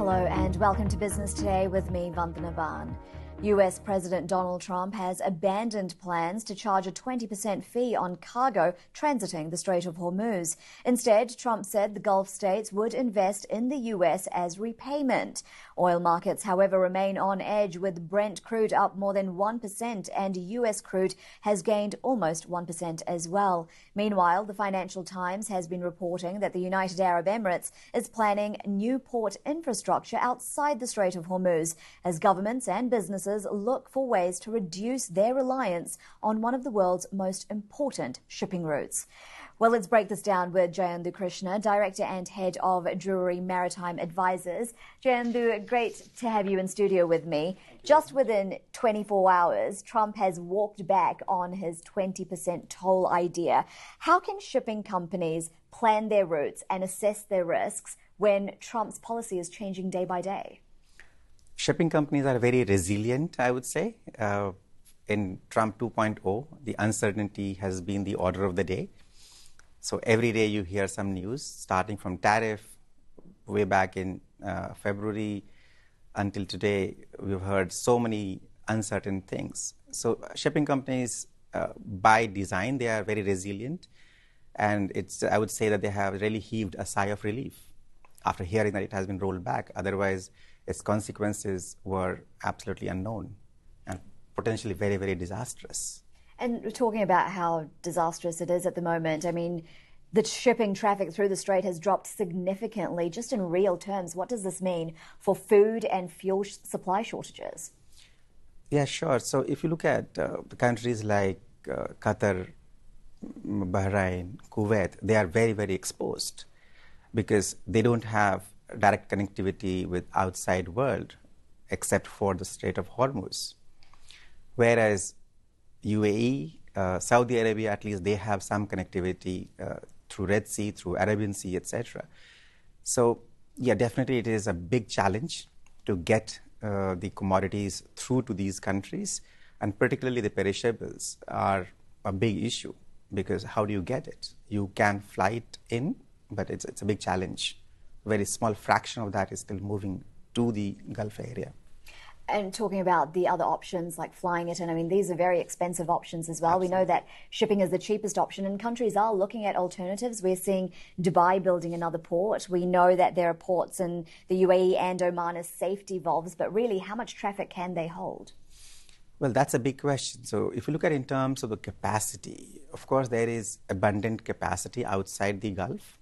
Hello and welcome to Business Today with me, Vandana Ban. US President Donald Trump has abandoned plans to charge a 20% fee on cargo transiting the Strait of Hormuz. Instead, Trump said the Gulf states would invest in the US as repayment. Oil markets, however, remain on edge, with Brent crude up more than 1% and US crude has gained almost 1% as well. Meanwhile, the Financial Times has been reporting that the United Arab Emirates is planning new port infrastructure outside the Strait of Hormuz as governments and businesses look for ways to reduce their reliance on one of the world's most important shipping routes. Well, let's break this down with Jayandu Krishna, Director and Head of Drury Maritime Advisors. Jayandu, great to have you in studio with me. Just within 24 hours, Trump has walked back on his 20% toll idea. How can shipping companies plan their routes and assess their risks when Trump's policy is changing day by day? Shipping companies are very resilient, I would say. In Trump 2.0, the uncertainty has been the order of the day. So every day you hear some news, starting from tariff way back in February until today, we've heard so many uncertain things. So shipping companies, by design, they are very resilient. And I would say that they have really heaved a sigh of relief after hearing that it has been rolled back. Otherwise, its consequences were absolutely unknown and potentially very, very disastrous. And we're talking about how disastrous it is at the moment. I mean, the shipping traffic through the strait has dropped significantly. Just in real terms, what does this mean for food and fuel supply shortages? Yeah, sure. So if you look at the countries like Qatar, Bahrain, Kuwait, they are very, very exposed because they don't have direct connectivity with outside world except for the Strait of Hormuz. Whereas UAE, Saudi Arabia, at least they have some connectivity through Red Sea, through Arabian Sea, etc. So yeah, definitely it is a big challenge to get the commodities through to these countries, and particularly the perishables are a big issue because how do you get it? You can fly it in, but it's a big challenge. A very small fraction of that is still moving to the Gulf area. And talking about the other options like flying it in, I mean, these are very expensive options as well. Absolutely. We know that shipping is the cheapest option and countries are looking at alternatives. We're seeing Dubai building another port. We know that there are ports in the UAE and Oman as safety valves, but really how much traffic can they hold? Well, that's a big question. So if you look at in terms of the capacity, of course, there is abundant capacity outside the Gulf,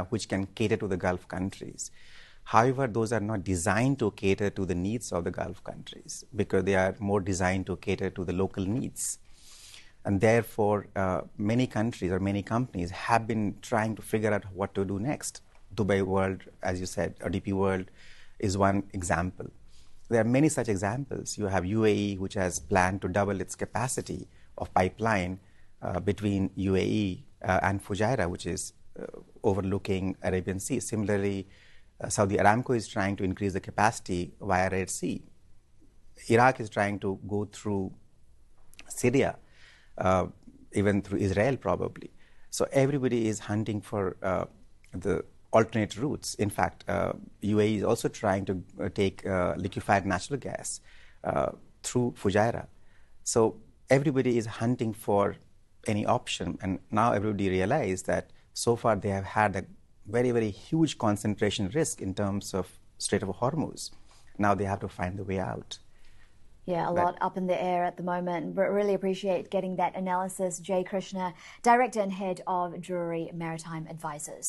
which can cater to the Gulf countries. However, those are not designed to cater to the needs of the Gulf countries because they are more designed to cater to the local needs. And therefore, many countries or many companies have been trying to figure out what to do next. Dubai World, as you said, or DP World is one example. There are many such examples. You have UAE, which has planned to double its capacity of pipeline between UAE and Fujairah, which is overlooking Arabian Sea. Similarly, Saudi Aramco is trying to increase the capacity via Red Sea. Iraq is trying to go through Syria, even through Israel probably. So everybody is hunting for the alternate routes. In fact, UAE is also trying to take liquefied natural gas through Fujairah. So everybody is hunting for any option. And now everybody realizes that so far they have had a very, very huge concentration risk in terms of Strait of Hormuz. Now they have to find the way out. Yeah, a lot up in the air at the moment, but really appreciate getting that analysis. Jay Krishna, Director and Head of Drury Maritime Advisors.